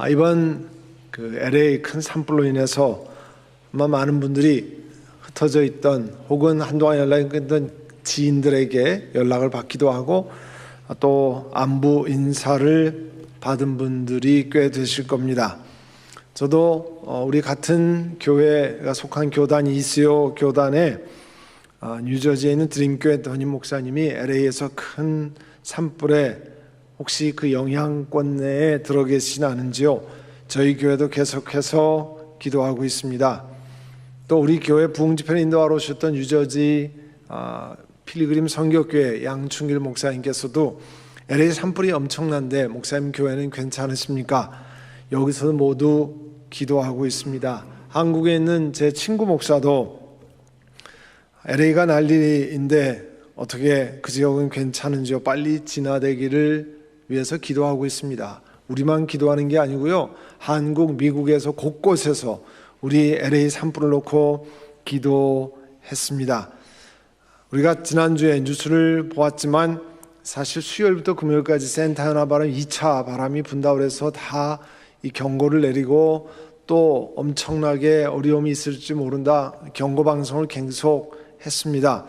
이번 LA 큰 산불로 인해서 아마 많은 분들이 흩어져 있던 혹은 한동안 연락이 끊던 지인들에게 연락을 받기도 하고 또 안부 인사를 받은 분들이 꽤 되실 겁니다. 저도 우리 같은 교회가 속한 교단 이스요 교단에 뉴저지에 있는 드림교회 담임 목사님이 LA에서 큰 산불에 혹시 그 영향권 내에 들어 계시진 않은지요? 저희 교회도 계속해서 기도하고 있습니다. 또 우리 교회 부흥집회를 인도하러 오셨던 뉴저지 필그림 선교교회 양충길 목사님께서도 LA 산불이 엄청난데 목사님 교회는 괜찮으십니까? 여기서 모두 기도하고 있습니다. 한국에 있는 제 친구 목사도 LA가 난리인데 어떻게 그 지역은 괜찮은지요? 빨리 진화되기를 위해서 기도하고 있습니다. 우리만 기도하는 게 아니고요, 한국, 미국에서 곳곳에서 우리 LA 산불을 놓고 기도했습니다. 우리가 지난주에 뉴스를 보았지만 사실 수요일부터 금요일까지 산타아나 바람 2차 바람이 분다고 해서 다 이 경고를 내리고 또 엄청나게 어려움이 있을지 모른다 경고 방송을 계속했습니다.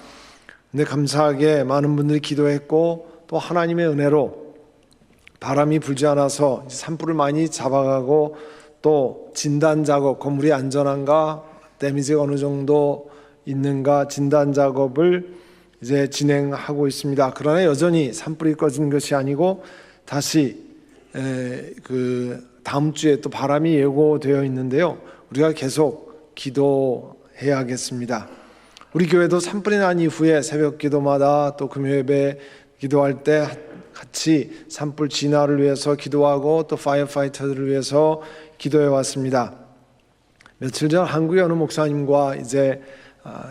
근데 감사하게 많은 분들이 기도했고 또 하나님의 은혜로 바람이 불지 않아서 산불을 많이 잡아가고 또 진단 작업, 건물이 안전한가, 데미지가 어느 정도 있는가 진단 작업을 이제 진행하고 있습니다. 그러나 여전히 산불이 꺼진 것이 아니고 다시 다음 주에 또 바람이 예고되어 있는데요. 우리가 계속 기도해야겠습니다. 우리 교회도 산불이 난 이후에 새벽 기도마다 또 금요 예배 기도할 때 같이 산불 진화를 위해서 기도하고 또 파이어파이터들을 위해서 기도해 왔습니다. 며칠 전 한국의 어느 목사님과 이제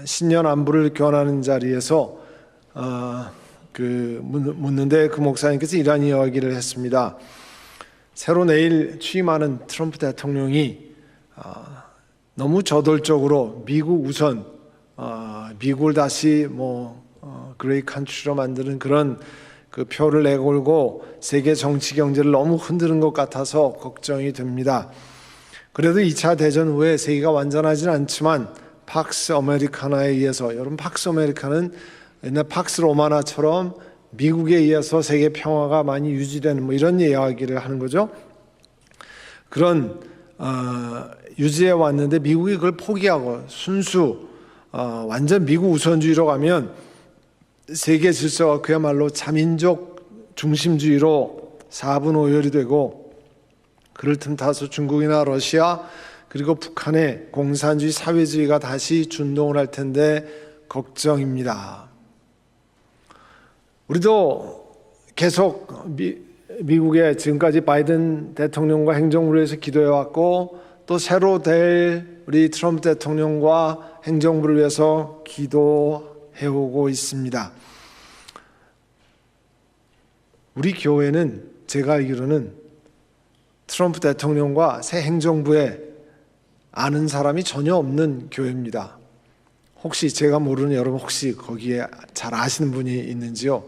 신년 안부를 교환하는 자리에서 묻는데 그 목사님께서 이러한 이야기를 했습니다. 새로 내일 취임하는 트럼프 대통령이 너무 저돌적으로 미국 우선 미국을 다시 그레이 컨트리로 만드는 그런 그 표를 내걸고 세계 정치 경제를 너무 흔드는 것 같아서 걱정이 됩니다. 그래도 2차 대전 후에 세계가 완전하진 않지만 팍스 아메리카나에 의해서, 여러분 팍스 아메리카는 옛날 팍스 로마나처럼 미국에 의해서 세계 평화가 많이 유지되는 이런 이야기를 하는 거죠. 그런 유지해 왔는데 미국이 그걸 포기하고 순수 완전 미국 우선주의로 가면 세계 질서가 그야말로 자민족 중심주의로 4분 5열이 되고 그를 틈타서 중국이나 러시아 그리고 북한의 공산주의 사회주의가 다시 준동을 할 텐데 걱정입니다. 우리도 계속 미국의 지금까지 바이든 대통령과 행정부를 위해서 기도해왔고 또 새로 될 우리 트럼프 대통령과 행정부를 위해서 기도해오고 있습니다. 우리 교회는 제가 알기로는 트럼프 대통령과 새 행정부에 아는 사람이 전혀 없는 교회입니다. 혹시 제가 모르는 여러분 혹시 거기에 잘 아시는 분이 있는지요?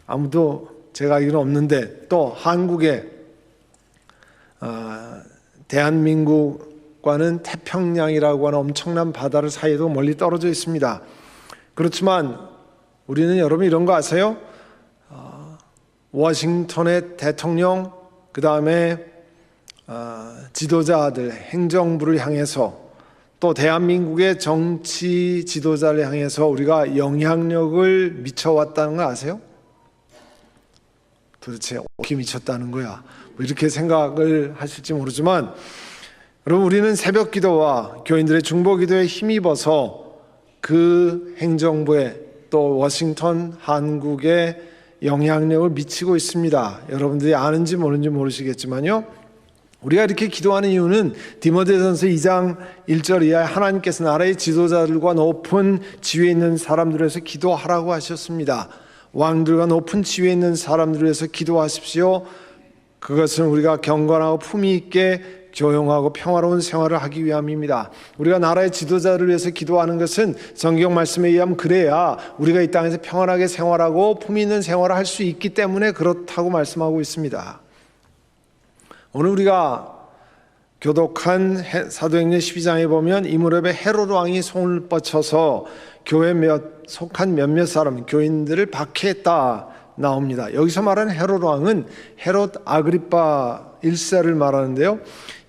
아무도 제가 알기로는 없는데 또 한국의 대한민국과는 태평양이라고 하는 엄청난 바다를 사이에도 멀리 떨어져 있습니다. 그렇지만 우리는 여러분 이런 거 아세요? 워싱턴의 대통령 그 다음에 지도자들 행정부를 향해서 또 대한민국의 정치 지도자를 향해서 우리가 영향력을 미쳐왔다는 거 아세요? 도대체 어떻게 미쳤다는 거야? 이렇게 생각을 하실지 모르지만 여러분 우리는 새벽 기도와 교인들의 중보 기도에 힘입어서 그 행정부에 또 워싱턴 한국에 영향력을 미치고 있습니다. 여러분들이 아는지 모르는지 모르시겠지만요. 우리가 이렇게 기도하는 이유는 디모데전서 2장 1절 이하에 하나님께서 나라의 지도자들과 높은 지위에 있는 사람들을 위해서 기도하라고 하셨습니다. 왕들과 높은 지위에 있는 사람들을 위해서 기도하십시오. 그것은 우리가 경건하고 품위 있게 조용하고 평화로운 생활을 하기 위함입니다. 우리가 나라의 지도자를 위해서 기도하는 것은 성경 말씀에 의하면 그래야 우리가 이 땅에서 평안하게 생활하고 품위 있는 생활을 할 수 있기 때문에 그렇다고 말씀하고 있습니다. 오늘 우리가 교독한 사도행전 12장에 보면 이 무렵에 헤롯 왕이 손을 뻗쳐서 교회 속한 몇몇 사람, 교인들을 박해했다 나옵니다. 여기서 말하는 헤롯 왕은 헤롯 아그리파 1세를 말하는데요.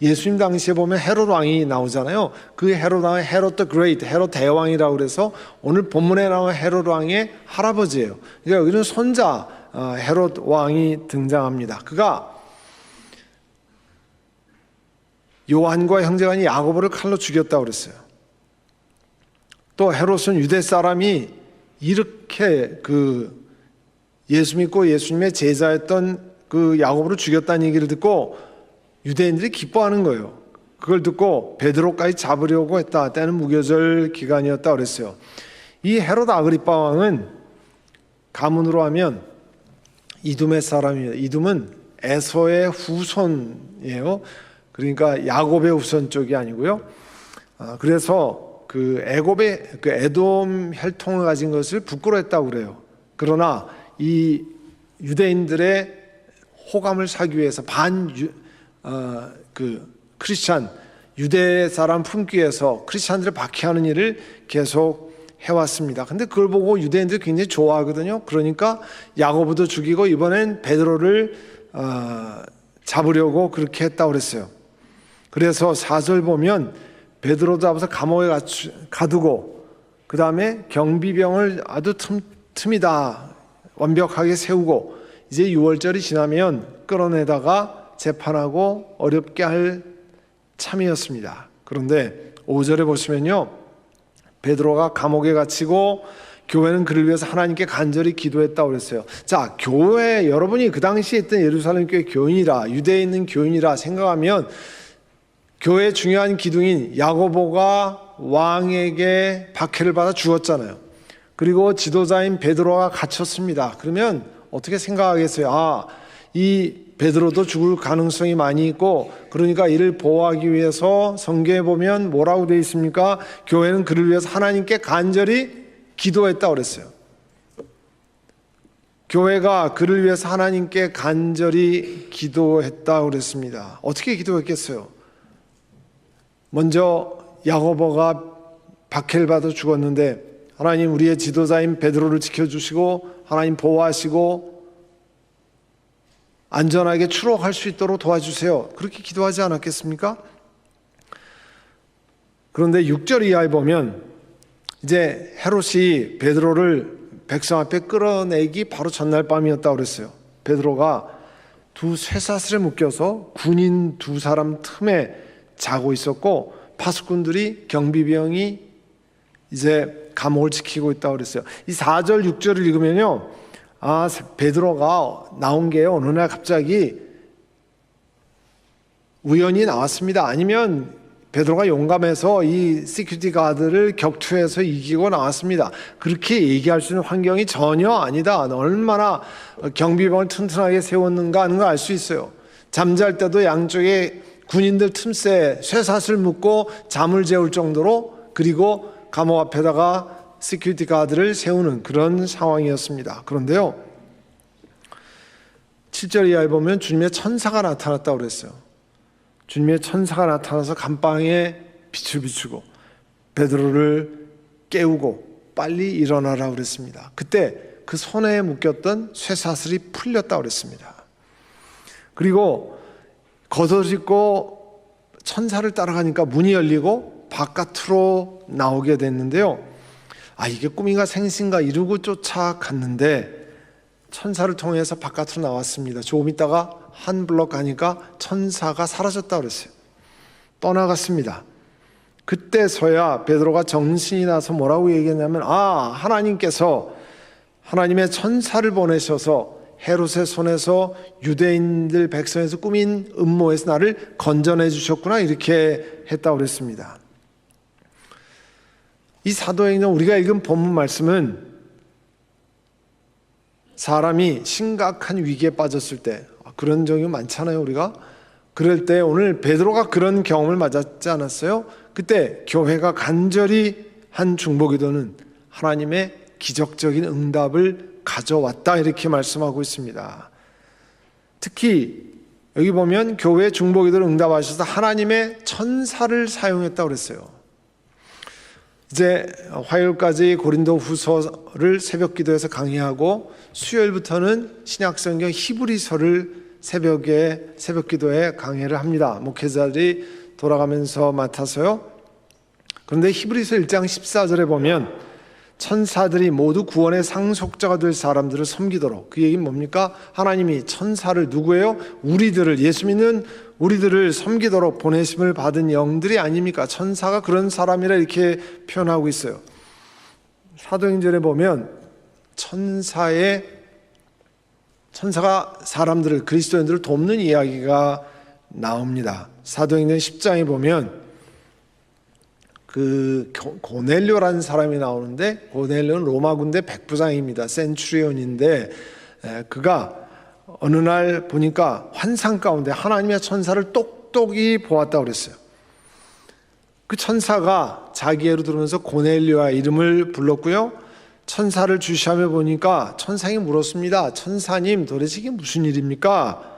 예수님 당시에 보면 헤롯 왕이 나오잖아요. 그 헤롯 왕은 헤롯 더 그레이트, 헤롯 대왕이라고 그래서 오늘 본문에 나온 헤롯 왕의 할아버지예요. 그러니까 여기는 손자 헤롯 왕이 등장합니다. 그가 요한과 형제간이 야고보를 칼로 죽였다고 그랬어요. 또 헤롯은 유대 사람이 이렇게 예수 믿고 예수님의 제자였던 그 야고보를 죽였다는 얘기를 듣고 유대인들이 기뻐하는 거예요. 그걸 듣고 베드로까지 잡으려고 했다. 때는 무교절 기간이었다 그랬어요. 이 헤롯 아그리파 왕은 가문으로 하면 이둠의 사람이에요. 이둠은 에서의 후손이에요. 그러니까 야곱의 후손 쪽이 아니고요. 그래서 그 애굽의 그 에돔 혈통을 가진 것을 부끄러워했다고 그래요. 그러나 이 유대인들의 호감을 사기 위해서 크리스찬 유대 사람 품기 위해서 크리스찬들을 박해하는 일을 계속 해왔습니다. 근데 그걸 보고 유대인들이 굉장히 좋아하거든요. 그러니까 야고보도 죽이고 이번엔 베드로를 잡으려고 그렇게 했다고 그랬어요. 그래서 4절 보면 베드로 잡아서 감옥에 가두고 그 다음에 경비병을 아주 틈이다 완벽하게 세우고 이제 6월절이 지나면 끌어내다가 재판하고 어렵게 할 참이었습니다. 그런데 5절에 보시면요, 베드로가 감옥에 갇히고 교회는 그를 위해서 하나님께 간절히 기도했다고 그랬어요. 자, 교회 여러분이 그 당시에 있던 예루살렘 교회 교인이라 유대에 있는 교인이라 생각하면 교회의 중요한 기둥인 야고보가 왕에게 박해를 받아 죽었잖아요. 그리고 지도자인 베드로가 갇혔습니다. 그러면 어떻게 생각하겠어요? 이 베드로도 죽을 가능성이 많이 있고 그러니까 이를 보호하기 위해서 성경에 보면 뭐라고 되어 있습니까? 교회는 그를 위해서 하나님께 간절히 기도했다고 그랬어요. 교회가 그를 위해서 하나님께 간절히 기도했다고 그랬습니다. 어떻게 기도했겠어요? 먼저 야고보가 박해를 받아 죽었는데 하나님 우리의 지도자인 베드로를 지켜주시고 하나님 보호하시고 안전하게 추록할 수 있도록 도와주세요. 그렇게 기도하지 않았겠습니까? 그런데 6절 이하에 보면 이제 헤롯이 베드로를 백성 앞에 끌어내기 바로 전날 밤이었다고 그랬어요. 베드로가 두 쇠사슬에 묶여서 군인 두 사람 틈에 자고 있었고 파수꾼들이 경비병이 이제 감옥을 지키고 있다고 그랬어요. 이 4절 6절을 읽으면요, 베드로가 나온 게 어느 날 갑자기 우연히 나왔습니다. 아니면 베드로가 용감해서 이 시큐리티 가드를 격투해서 이기고 나왔습니다. 그렇게 얘기할 수 있는 환경이 전혀 아니다. 얼마나 경비병을 튼튼하게 세웠는가 하는 걸 알 수 있어요. 잠잘 때도 양쪽에 군인들 틈새 쇠사슬 묶고 잠을 재울 정도로, 그리고 감옥 앞에다가 시큐리티 가드를 세우는 그런 상황이었습니다. 그런데요, 7절 이하에 보면 주님의 천사가 나타났다고 그랬어요. 주님의 천사가 나타나서 감방에 빛을 비추고 베드로를 깨우고 빨리 일어나라고 그랬습니다. 그때 그 손에 묶였던 쇠사슬이 풀렸다고 그랬습니다. 그리고 걷어짓고 천사를 따라가니까 문이 열리고 바깥으로 나오게 됐는데요. 이게 꿈인가 생신가 이러고 쫓아갔는데 천사를 통해서 바깥으로 나왔습니다. 조금 있다가 한 블럭 가니까 천사가 사라졌다고 그랬어요. 떠나갔습니다. 그때서야 베드로가 정신이 나서 뭐라고 얘기했냐면 하나님께서 하나님의 천사를 보내셔서 헤롯의 손에서 유대인들 백성에서 꾸민 음모에서 나를 건져내 주셨구나, 이렇게 했다고 그랬습니다. 이 사도행전 우리가 읽은 본문 말씀은 사람이 심각한 위기에 빠졌을 때, 그런 적이 많잖아요 우리가. 그럴 때 오늘 베드로가 그런 경험을 맞았지 않았어요? 그때 교회가 간절히 한 중보기도는 하나님의 기적적인 응답을 가져왔다, 이렇게 말씀하고 있습니다. 특히 여기 보면 교회 중보기도를 응답하셔서 하나님의 천사를 사용했다고 그랬어요. 이제 화요일까지 고린도 후서를 새벽 기도에서 강의하고 수요일부터는 신약성경 히브리서를 새벽 기도에 강의를 합니다. 목회자들이 돌아가면서 맡아서요. 그런데 히브리서 1장 14절에 보면 천사들이 모두 구원의 상속자가 될 사람들을 섬기도록, 그 얘기는 뭡니까? 하나님이 천사를 누구예요? 우리들을, 예수 믿는 우리들을 섬기도록 보내심을 받은 영들이 아닙니까? 천사가 그런 사람이라 이렇게 표현하고 있어요. 사도행전에 보면 천사가 사람들을, 그리스도인들을 돕는 이야기가 나옵니다. 사도행전 10장에 보면 그 고넬료라는 사람이 나오는데, 고넬료는 로마 군대 백부장입니다. 센츄리온인데, 그가 어느 날 보니까 환상 가운데 하나님의 천사를 똑똑히 보았다고 그랬어요. 그 천사가 자기애로 들으면서 고넬료와 이름을 불렀고요. 천사를 주시하며 보니까 천사가 물었습니다. 천사님, 도대체 이게 무슨 일입니까?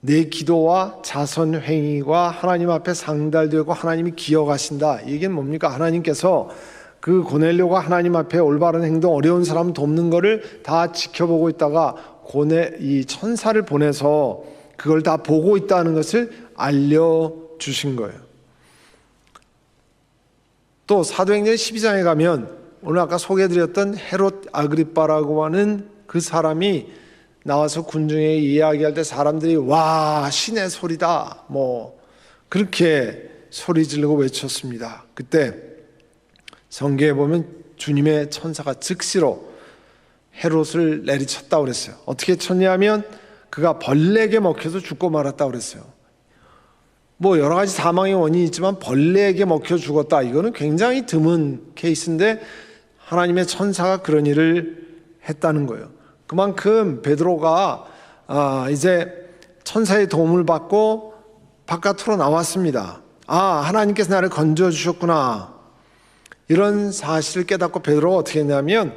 내 기도와 자선 행위가 하나님 앞에 상달되고 하나님이 기억하신다. 이게 뭡니까? 하나님께서 그 고넬료가 하나님 앞에 올바른 행동, 어려운 사람 돕는 것을 다 지켜보고 있다가 이 천사를 보내서 그걸 다 보고 있다는 것을 알려주신 거예요. 또 사도행전 12장에 가면 오늘 아까 소개해드렸던 헤롯 아그리빠라고 하는 그 사람이 나와서 군중에 이야기할 때 사람들이 와, 신의 소리다, 그렇게 소리 지르고 외쳤습니다. 그때 성경에 보면 주님의 천사가 즉시로 헤롯을 내리쳤다고 그랬어요. 어떻게 쳤냐면 그가 벌레에게 먹혀서 죽고 말았다고 그랬어요. 여러 가지 사망의 원인이 있지만 벌레에게 먹혀 죽었다, 이거는 굉장히 드문 케이스인데 하나님의 천사가 그런 일을 했다는 거예요. 그만큼 베드로가 이제 천사의 도움을 받고 바깥으로 나왔습니다. 하나님께서 나를 건져주셨구나, 이런 사실을 깨닫고 베드로가 어떻게 했냐면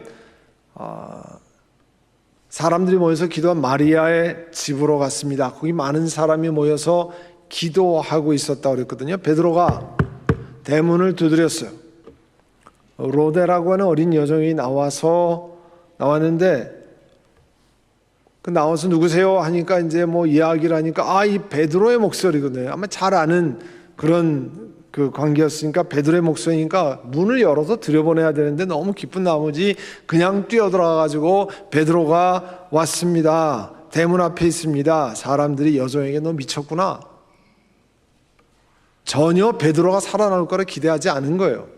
사람들이 모여서 기도한 마리아의 집으로 갔습니다. 거기 많은 사람이 모여서 기도하고 있었다고 그랬거든요. 베드로가 대문을 두드렸어요. 로데라고 하는 어린 여종이 나왔는데 나와서 누구세요? 하니까 이제 이야기를 하니까 이 베드로의 목소리거든요. 아마 잘 아는 그런 그 관계였으니까 베드로의 목소리니까 문을 열어서 들여보내야 되는데 너무 기쁜 나머지 그냥 뛰어들어가지고 베드로가 왔습니다. 대문 앞에 있습니다. 사람들이 여종에게 너 미쳤구나. 전혀 베드로가 살아나올 거라 기대하지 않은 거예요.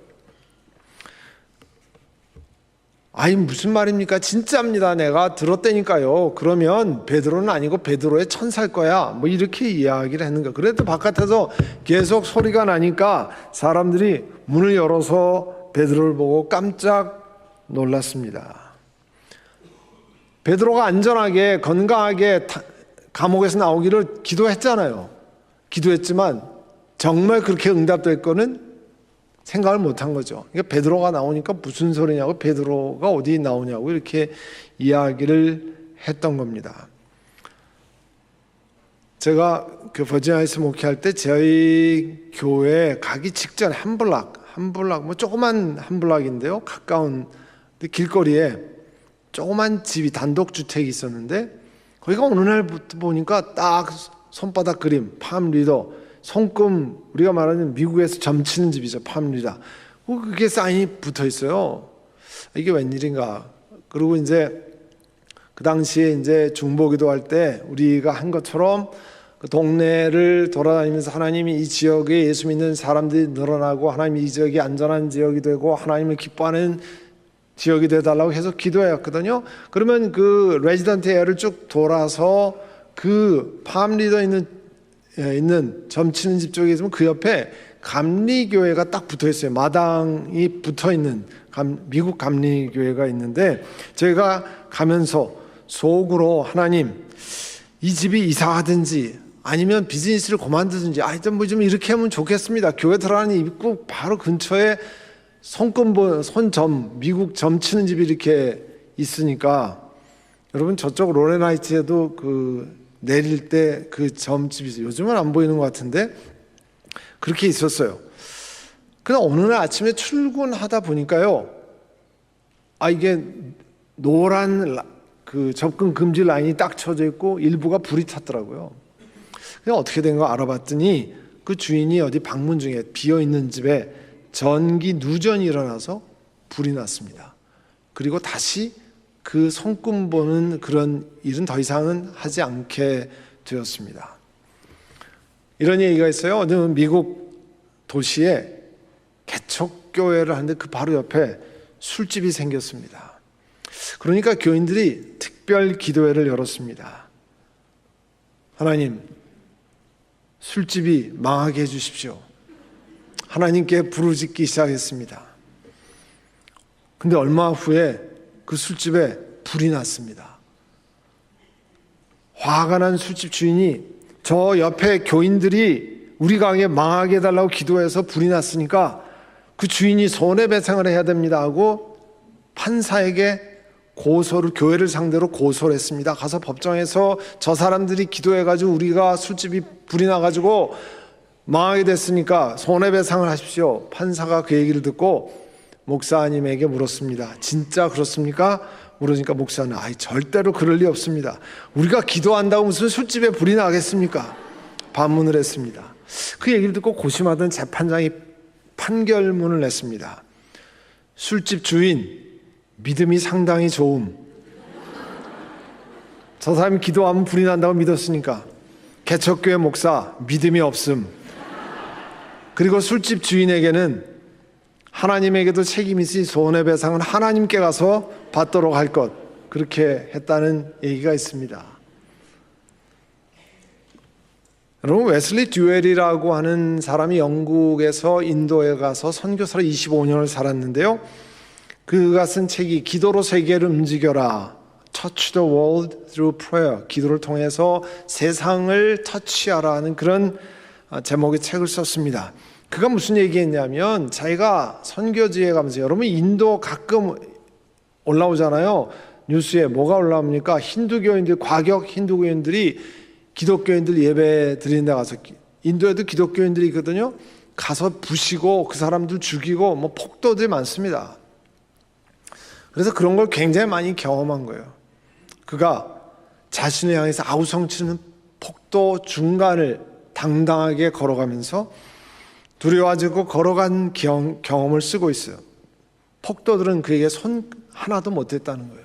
무슨 말입니까? 진짜입니다. 내가 들었다니까요. 그러면 베드로는 아니고 베드로의 천사일 거야. 이렇게 이야기를 했는 거예요. 그래도 바깥에서 계속 소리가 나니까 사람들이 문을 열어서 베드로를 보고 깜짝 놀랐습니다. 베드로가 안전하게 건강하게 감옥에서 나오기를 기도했잖아요. 기도했지만 정말 그렇게 응답될 거는 생각을 못한 거죠. 그러니까 베드로가 나오니까 무슨 소리냐고, 베드로가 어디 나오냐고 이렇게 이야기를 했던 겁니다. 제가 그 버지니아에서 목회할 때 저희 교회 가기 직전 한 블락 조그만 한 블락인데요, 가까운 길거리에 조그만 집이 단독주택이 있었는데 거기가 어느 날부터 보니까 딱 손바닥 그림, 팜 리더, 손금, 우리가 말하는 미국에서 점치는 집이죠. 팜리다. 그게 사인이 붙어 있어요. 이게 웬일인가. 그리고 이제 그 당시에 이제 중보기도 할 때 우리가 한 것처럼 그 동네를 돌아다니면서 하나님이 이 지역에 예수 믿는 사람들이 늘어나고 하나님이 이 지역이 안전한 지역이 되고 하나님을 기뻐하는 지역이 되달라고 해서 기도했거든요. 그러면 그 레지던트 에어를 쭉 돌아서 그 팜리더 있는 점치는 집 쪽에 있으면 그 옆에 감리교회가 딱 붙어 있어요. 마당이 붙어 있는 미국 감리교회가 있는데 저희가 가면서 속으로 하나님, 이 집이 이사하든지 아니면 비즈니스를 그만두든지 하여튼 좀 이렇게 하면 좋겠습니다. 교회 들어가는 입구 바로 근처에 미국 점치는 집이 이렇게 있으니까, 여러분 저쪽 로렌하이츠에도 그 내릴 때 그 점집이 있어요. 요즘은 안 보이는 것 같은데 그렇게 있었어요. 그러나 어느 날 아침에 출근하다 보니까요, 이게 노란 그 접근 금지 라인이 딱 쳐져 있고 일부가 불이 탔더라고요. 그냥 어떻게 된 거 알아봤더니 그 주인이 어디 방문 중에 비어 있는 집에 전기 누전이 일어나서 불이 났습니다. 그리고 다시 그 손금 보는 그런 일은 더 이상은 하지 않게 되었습니다. 이런 얘기가 있어요. 어느 미국 도시에 개척교회를 하는데 그 바로 옆에 술집이 생겼습니다. 그러니까 교인들이 특별 기도회를 열었습니다. 하나님, 술집이 망하게 해주십시오. 하나님께 부르짖기 시작했습니다. 근데 얼마 후에 그 술집에 불이 났습니다. 화가 난 술집 주인이 저 옆에 교인들이 우리 가게 망하게 해달라고 기도해서 불이 났으니까 그 주인이 손해배상을 해야 됩니다 하고 판사에게 교회를 상대로 고소를 했습니다. 가서 법정에서 저 사람들이 기도해가지고 우리가 술집이 불이 나가지고 망하게 됐으니까 손해배상을 하십시오. 판사가 그 얘기를 듣고 목사님에게 물었습니다. 진짜 그렇습니까? 물으니까 목사는 절대로 그럴 리 없습니다. 우리가 기도한다고 무슨 술집에 불이 나겠습니까? 반문을 했습니다. 그 얘기를 듣고 고심하던 재판장이 판결문을 냈습니다. 술집 주인 믿음이 상당히 좋음. 저 사람이 기도하면 불이 난다고 믿었으니까. 개척교회 목사 믿음이 없음. 그리고 술집 주인에게는 하나님에게도 책임이 있으니 손해배상은 하나님께 가서 받도록 할 것, 그렇게 했다는 얘기가 있습니다. 여러분, 웨슬리 듀웰이라고 하는 사람이 영국에서 인도에 가서 선교사로 25년을 살았는데요, 그가 쓴 책이 기도로 세계를 움직여라, Touch the world through prayer, 기도를 통해서 세상을 터치하라는 그런 제목의 책을 썼습니다. 그가 무슨 얘기했냐면, 자기가 선교지에 가면서, 여러분 인도 가끔 올라오잖아요. 뉴스에 뭐가 올라옵니까? 힌두교인들, 과격 힌두교인들이 기독교인들 예배 드리는 데 가서, 인도에도 기독교인들이 있거든요. 가서 부시고 그 사람들 죽이고 폭도들이 많습니다. 그래서 그런 걸 굉장히 많이 경험한 거예요. 그가 자신을 향해서 아우성치는 폭도 중간을 당당하게 걸어가면서 두려워지고 걸어간 경험을 쓰고 있어요. 폭도들은 그에게 손 하나도 못 댔다는 거예요.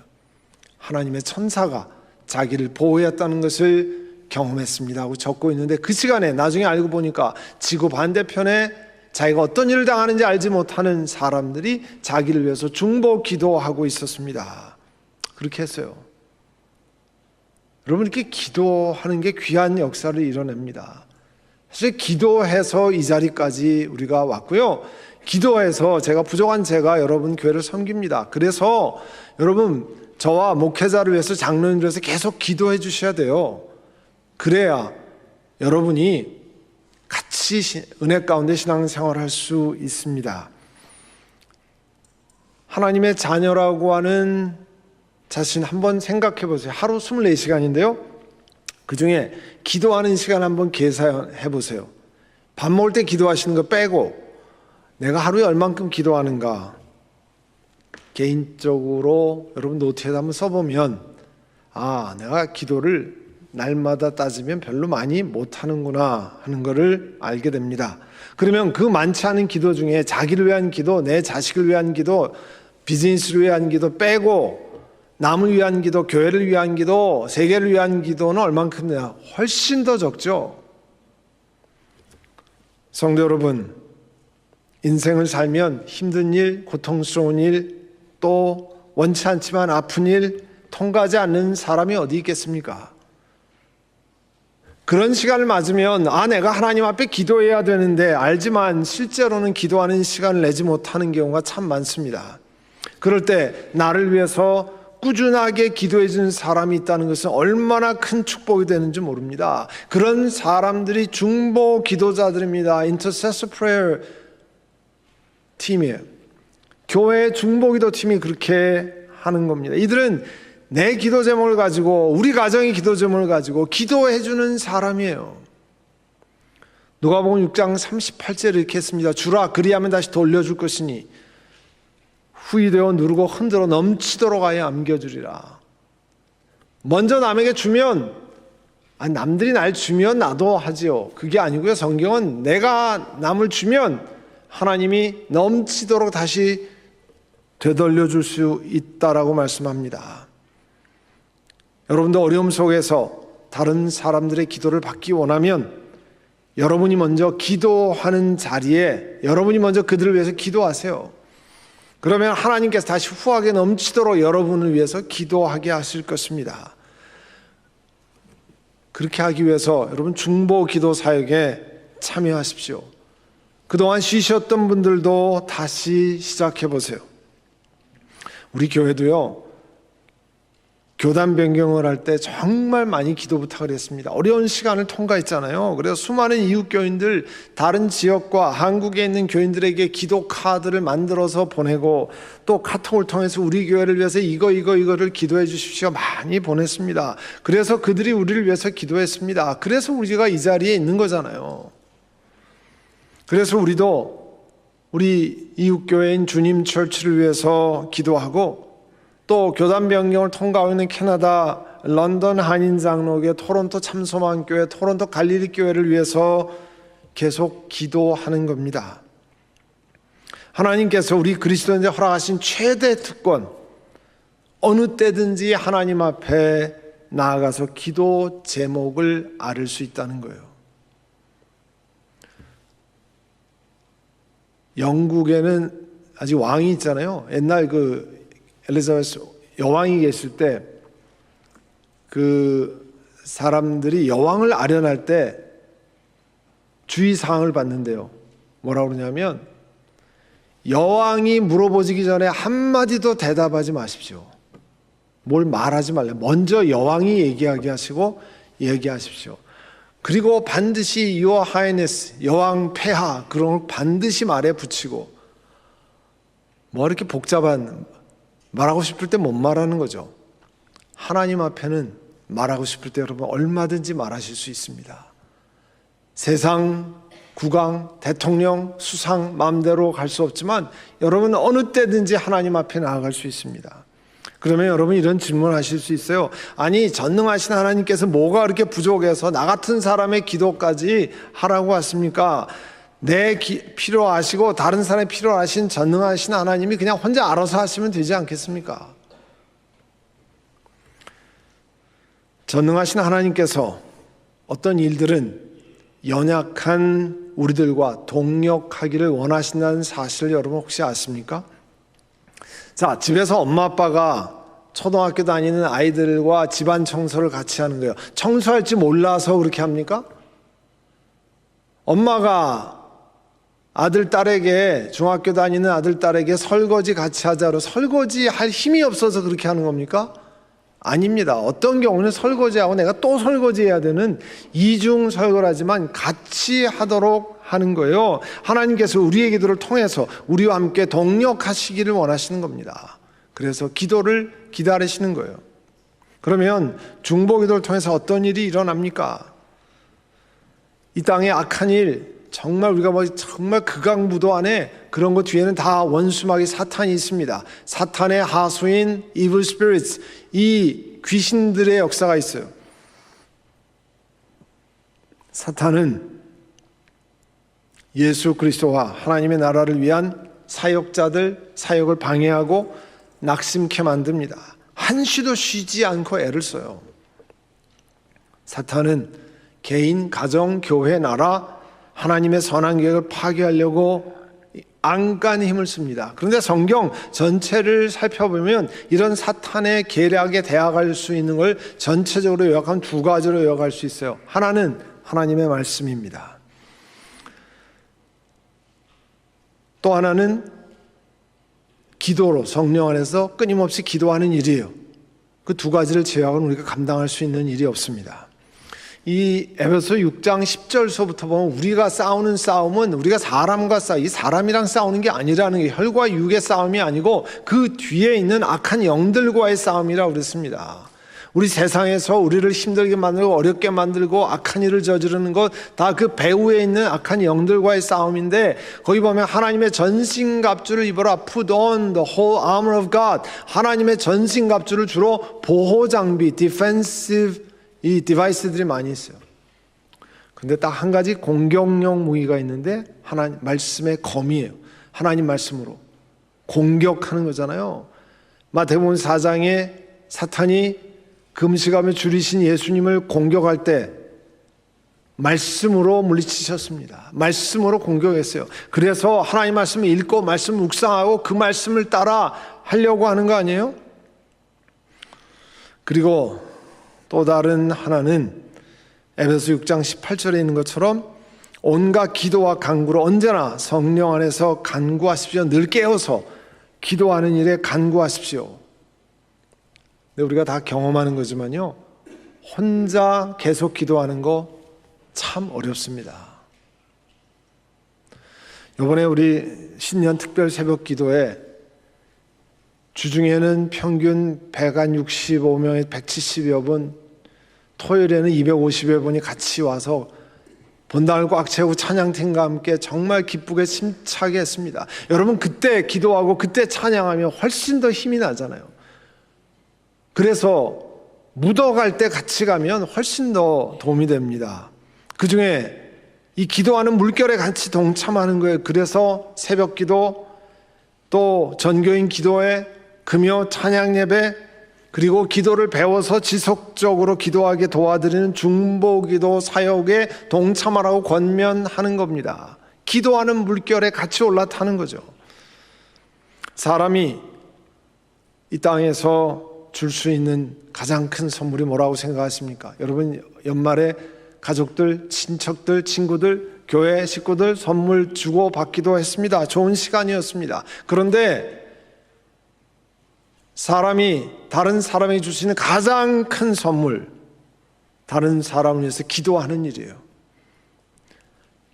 하나님의 천사가 자기를 보호했다는 것을 경험했습니다 하고 적고 있는데, 그 시간에 나중에 알고 보니까 지구 반대편에 자기가 어떤 일을 당하는지 알지 못하는 사람들이 자기를 위해서 중보 기도하고 있었습니다. 그렇게 했어요. 여러분, 이렇게 기도하는 게 귀한 역사를 이뤄냅니다. 사실 기도해서 이 자리까지 우리가 왔고요, 기도해서 부족한 제가 여러분 교회를 섬깁니다. 그래서 여러분, 저와 목회자를 위해서, 장로님을 위해서 계속 기도해 주셔야 돼요. 그래야 여러분이 같이 은혜 가운데 신앙생활을 할 수 있습니다. 하나님의 자녀라고 하는 자신 한번 생각해 보세요. 하루 24시간인데요. 그 중에 기도하는 시간 한번 계산해 보세요. 밥 먹을 때 기도하시는 거 빼고 내가 하루에 얼만큼 기도하는가, 개인적으로 여러분 노트에다 한번 써보면, 내가 기도를 날마다 따지면 별로 많이 못하는구나 하는 것을 알게 됩니다. 그러면 그 많지 않은 기도 중에 자기를 위한 기도, 내 자식을 위한 기도, 비즈니스를 위한 기도 빼고 남을 위한 기도, 교회를 위한 기도, 세계를 위한 기도는 얼만큼이냐? 훨씬 더 적죠. 성도 여러분, 인생을 살면 힘든 일, 고통스러운 일, 또 원치 않지만 아픈 일 통과하지 않는 사람이 어디 있겠습니까? 그런 시간을 맞으면 내가 하나님 앞에 기도해야 되는데 알지만 실제로는 기도하는 시간을 내지 못하는 경우가 참 많습니다. 그럴 때 나를 위해서 꾸준하게 기도해 주는 사람이 있다는 것은 얼마나 큰 축복이 되는지 모릅니다. 그런 사람들이 중보 기도자들입니다. Intercessor Prayer 팀이에요. 교회 중보 기도 팀이 그렇게 하는 겁니다. 이들은 내 기도 제목을 가지고, 우리 가정의 기도 제목을 가지고 기도해 주는 사람이에요. 누가복음 6장 38절에 이렇게 했습니다. 주라, 그리하면 다시 돌려줄 것이니 후이되어 누르고 흔들어 넘치도록 하여 안겨주리라. 먼저 남에게 주면, 남들이 날 주면 나도 하지요. 그게 아니고요. 성경은 내가 남을 주면 하나님이 넘치도록 다시 되돌려줄 수 있다라고 말씀합니다. 여러분도 어려움 속에서 다른 사람들의 기도를 받기 원하면 여러분이 먼저 기도하는 자리에 여러분이 먼저 그들을 위해서 기도하세요. 그러면 하나님께서 다시 후하게 넘치도록 여러분을 위해서 기도하게 하실 것입니다. 그렇게 하기 위해서 여러분 중보 기도 사역에 참여하십시오. 그동안 쉬셨던 분들도 다시 시작해 보세요. 우리 교회도요, 교단 변경을 할 때 정말 많이 기도 부탁을 했습니다. 어려운 시간을 통과했잖아요. 그래서 수많은 이웃 교인들, 다른 지역과 한국에 있는 교인들에게 기도 카드를 만들어서 보내고, 또 카톡을 통해서 우리 교회를 위해서 이거를 기도해 주십시오 많이 보냈습니다. 그래서 그들이 우리를 위해서 기도했습니다. 그래서 우리가 이 자리에 있는 거잖아요. 그래서 우리도 우리 이웃 교회인 주님 철치를 위해서 기도하고, 또 교단 변경을 통과하고 있는 캐나다 런던 한인장로교, 토론토 참소망교회, 토론토 갈릴리 교회를 위해서 계속 기도하는 겁니다. 하나님께서 우리 그리스도인들에 허락하신 최대 특권, 어느 때든지 하나님 앞에 나아가서 기도 제목을 앓을 수 있다는 거예요. 영국에는 아직 왕이 있잖아요. 옛날 그 엘리자베스 여왕이 계실 때 그 사람들이 여왕을 아련할 때 주의사항을 받는데요. 뭐라고 그러냐면, 여왕이 물어보시기 전에 한마디도 대답하지 마십시오. 뭘 말하지 말래. 먼저 여왕이 얘기하게 하시고 얘기하십시오. 그리고 반드시 Your Highness, 여왕 폐하, 그런 걸 반드시 말에 붙이고, 뭐 이렇게 복잡한, 말하고 싶을 때 못 말하는 거죠. 하나님 앞에는 말하고 싶을 때 여러분 얼마든지 말하실 수 있습니다. 세상, 국왕, 대통령, 수상 마음대로 갈 수 없지만 여러분 어느 때든지 하나님 앞에 나아갈 수 있습니다. 그러면 여러분 이런 질문을 하실 수 있어요. 아니, 전능하신 하나님께서 뭐가 그렇게 부족해서 나 같은 사람의 기도까지 하라고 하십니까? 내 필요 아시고 다른 사람의 필요 아신 전능하신 하나님이 그냥 혼자 알아서 하시면 되지 않겠습니까? 전능하신 하나님께서 어떤 일들은 연약한 우리들과 동력하기를 원하신다는 사실을 여러분 혹시 아십니까? 자, 집에서 엄마 아빠가 초등학교 다니는 아이들과 집안 청소를 같이 하는 거예요. 청소할 줄 몰라서 그렇게 합니까? 엄마가 아들, 딸에게, 중학교 다니는 아들, 딸에게 설거지 같이 하자로 설거지 할 힘이 없어서 그렇게 하는 겁니까? 아닙니다. 어떤 경우는 설거지하고 내가 또 설거지해야 되는 이중 설거지하지만 같이 하도록 하는 거예요. 하나님께서 우리의 기도를 통해서 우리와 함께 동력하시기를 원하시는 겁니다. 그래서 기도를 기다리시는 거예요. 그러면 중보 기도를 통해서 어떤 일이 일어납니까? 이 땅의 악한 일, 정말 우리가 정말 극악무도 안에 그런 것 뒤에는 다 원수마귀 사탄이 있습니다. 사탄의 하수인 evil spirits, 이 귀신들의 역사가 있어요. 사탄은 예수 그리스도와 하나님의 나라를 위한 사역자들 사역을 방해하고 낙심케 만듭니다. 한시도 쉬지 않고 애를 써요. 사탄은 개인, 가정, 교회, 나라, 하나님의 선한 계획을 파괴하려고 안간히 힘을 씁니다. 그런데 성경 전체를 살펴보면 이런 사탄의 계략에 대항할 수 있는 걸 전체적으로 요약하면 두 가지로 요약할 수 있어요. 하나는 하나님의 말씀입니다. 또 하나는 기도로 성령 안에서 끊임없이 기도하는 일이에요. 그 두 가지를 제외하고는 우리가 감당할 수 있는 일이 없습니다. 이 에베소 6장 10절서부터 보면 우리가 싸우는 싸움은 우리가 사람과 이 사람이랑 싸우는 게 아니라는 게 혈과 육의 싸움이 아니고 그 뒤에 있는 악한 영들과의 싸움이라고 그랬습니다. 우리 세상에서 우리를 힘들게 만들고 어렵게 만들고 악한 일을 저지르는 것 다 그 배후에 있는 악한 영들과의 싸움인데, 거기 보면 하나님의 전신갑주를 입어라, put on the whole armor of God. 하나님의 전신갑주를 주로 보호 장비, defensive 이 디바이스들이 많이 있어요. 근데 딱 한 가지 공격용 무기가 있는데 하나님 말씀의 검이에요. 하나님 말씀으로 공격하는 거잖아요. 마태복음 4장에 사탄이 금식하며 줄이신 예수님을 공격할 때 말씀으로 물리치셨습니다. 말씀으로 공격했어요. 그래서 하나님 말씀을 읽고 말씀을 묵상하고 그 말씀을 따라 하려고 하는 거 아니에요? 그리고 또 다른 하나는 에베소 6장 18절에 있는 것처럼 온갖 기도와 간구로 언제나 성령 안에서 간구하십시오. 늘 깨어서 기도하는 일에 간구하십시오. 근데 우리가 다 경험하는 거지만요, 혼자 계속 기도하는 거 참 어렵습니다. 이번에 우리 신년 특별 새벽 기도에 주중에는 평균 165명에 170여 분, 토요일에는 250여 분이 같이 와서 본당을 꽉 채우고 찬양팀과 함께 정말 기쁘게 힘차게 했습니다. 여러분, 그때 기도하고 그때 찬양하면 훨씬 더 힘이 나잖아요. 그래서 묻어갈 때 같이 가면 훨씬 더 도움이 됩니다. 그 중에 이 기도하는 물결에 같이 동참하는 거예요. 그래서 새벽 기도, 또 전교인 기도회, 금요 찬양 예배, 그리고 기도를 배워서 지속적으로 기도하게 도와드리는 중보기도 사역에 동참하라고 권면하는 겁니다. 기도하는 물결에 같이 올라타는 거죠. 사람이 이 땅에서 줄 수 있는 가장 큰 선물이 뭐라고 생각하십니까? 여러분, 연말에 가족들, 친척들, 친구들, 교회 식구들 선물 주고 받기도 했습니다. 좋은 시간이었습니다. 그런데 다른 사람이 줄 수 있는 가장 큰 선물, 다른 사람을 위해서 기도하는 일이에요.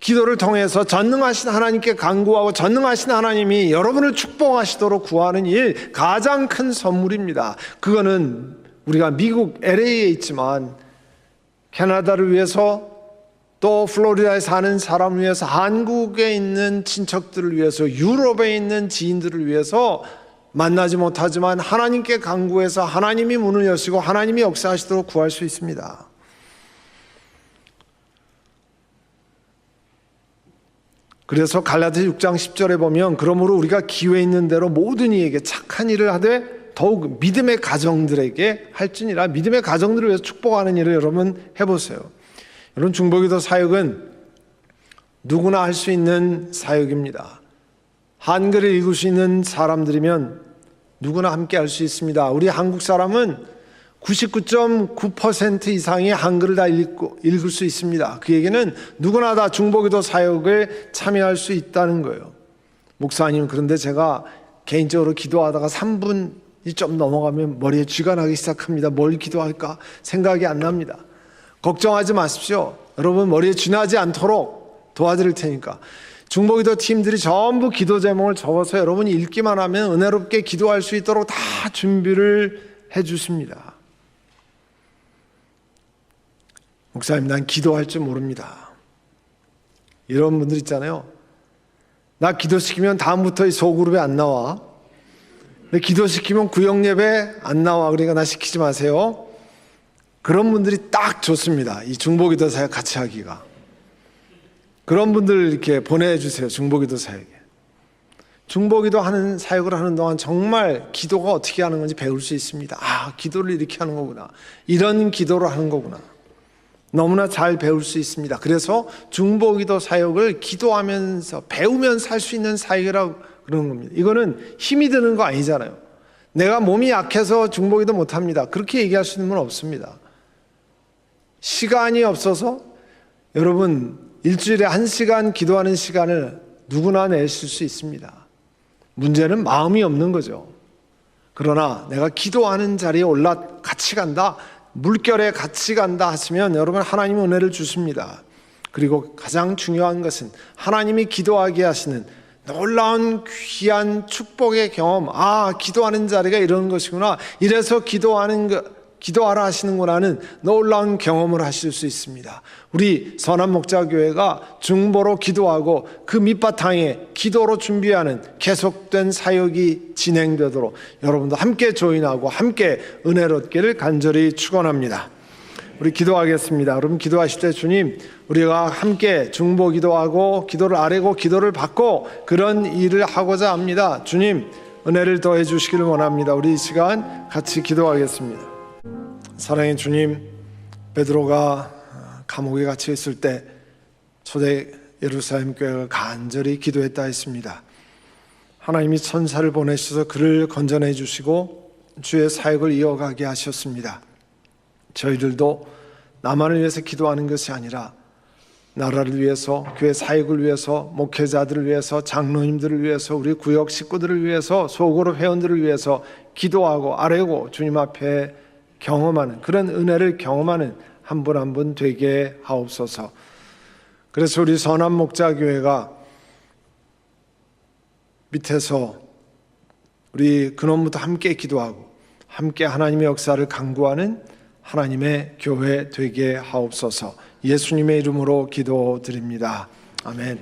기도를 통해서 전능하신 하나님께 간구하고 전능하신 하나님이 여러분을 축복하시도록 구하는 일, 가장 큰 선물입니다. 그거는 우리가 미국 LA에 있지만 캐나다를 위해서, 또 플로리다에 사는 사람을 위해서, 한국에 있는 친척들을 위해서, 유럽에 있는 지인들을 위해서 만나지 못하지만 하나님께 간구해서 하나님이 문을 여시고 하나님이 역사하시도록 구할 수 있습니다. 그래서 갈라디아 6장 10절에 보면, 그러므로 우리가 기회 있는 대로 모든 이에게 착한 일을 하되 더욱 믿음의 가정들에게 할지니라. 믿음의 가정들을 위해서 축복하는 일을 여러분 해보세요. 여러분, 중보기도 사역은 누구나 할 수 있는 사역입니다. 한글을 읽을 수 있는 사람들이면 누구나 함께 할 수 있습니다. 우리 한국 사람은 99.9% 이상이 한글을 다 읽을 수 있습니다. 그 얘기는 누구나 다 중보기도 사역에 참여할 수 있다는 거예요. 목사님, 그런데 제가 개인적으로 기도하다가 3분이 좀 넘어가면 머리에 쥐가 나기 시작합니다. 뭘 기도할까 생각이 안 납니다. 걱정하지 마십시오. 여러분, 머리에 쥐 나지 않도록 도와드릴 테니까. 중보기도 팀들이 전부 기도 제목을 적어서 여러분이 읽기만 하면 은혜롭게 기도할 수 있도록 다 준비를 해 주십니다. 목사님, 난 기도할 줄 모릅니다. 이런 분들 있잖아요. 나 기도시키면 다음부터 이 소그룹에 안 나와. 기도시키면 구역예배 안 나와. 그러니까 나 시키지 마세요. 그런 분들이 딱 좋습니다. 이 중보기도 사역 같이 하기가. 그런 분들 이렇게 보내주세요. 중보기도 사역에. 중보기도 하는 사역을 하는 동안 정말 기도가 어떻게 하는 건지 배울 수 있습니다. 아, 기도를 이렇게 하는 거구나. 이런 기도를 하는 거구나. 너무나 잘 배울 수 있습니다. 그래서 중보기도 사역을 기도하면서 배우면서 할 수 있는 사역이라고 그러는 겁니다. 이거는 힘이 드는 거 아니잖아요. 내가 몸이 약해서 중보기도 못합니다. 그렇게 얘기할 수 있는 건 없습니다. 시간이 없어서 여러분 일주일에 1시간 기도하는 시간을 누구나 내실 수 있습니다. 문제는 마음이 없는 거죠. 그러나 내가 기도하는 자리에 같이 간다. 물결에 같이 간다 하시면 여러분 하나님은 은혜를 주십니다. 그리고 가장 중요한 것은 하나님이 기도하게 하시는 놀라운 귀한 축복의 경험. 기도하는 자리가 이런 것이구나. 이래서 기도하라 하시는구나는 놀라운 경험을 하실 수 있습니다. 우리 선한목자교회가 중보로 기도하고 그 밑바탕에 기도로 준비하는 계속된 사역이 진행되도록 여러분도 함께 조인하고 함께 은혜를 얻기를 간절히 축원합니다. 우리 기도하겠습니다. 여러분 기도하실 때 주님, 우리가 함께 중보 기도하고 기도를 아뢰고 기도를 받고 그런 일을 하고자 합니다. 주님, 은혜를 더해 주시기를 원합니다. 우리 이 시간 같이 기도하겠습니다. 사랑의 주님, 베드로가 감옥에 갇혀 있을 때 초대 예루살렘 교회가 간절히 기도했다 했습니다. 하나님이 천사를 보내셔서 그를 건져내 주시고 주의 사역을 이어가게 하셨습니다. 저희들도 나만을 위해서 기도하는 것이 아니라 나라를 위해서, 교회 사역을 위해서, 목회자들을 위해서, 장로님들을 위해서, 우리 구역 식구들을 위해서, 소그룹 회원들을 위해서 기도하고 아뢰고 주님 앞에 경험하는, 그런 은혜를 경험하는 한 분 한 분 되게 하옵소서. 그래서 우리 선한목자교회가 밑에서 우리 근원부터 함께 기도하고 함께 하나님의 역사를 강구하는 하나님의 교회 되게 하옵소서. 예수님의 이름으로 기도드립니다. 아멘.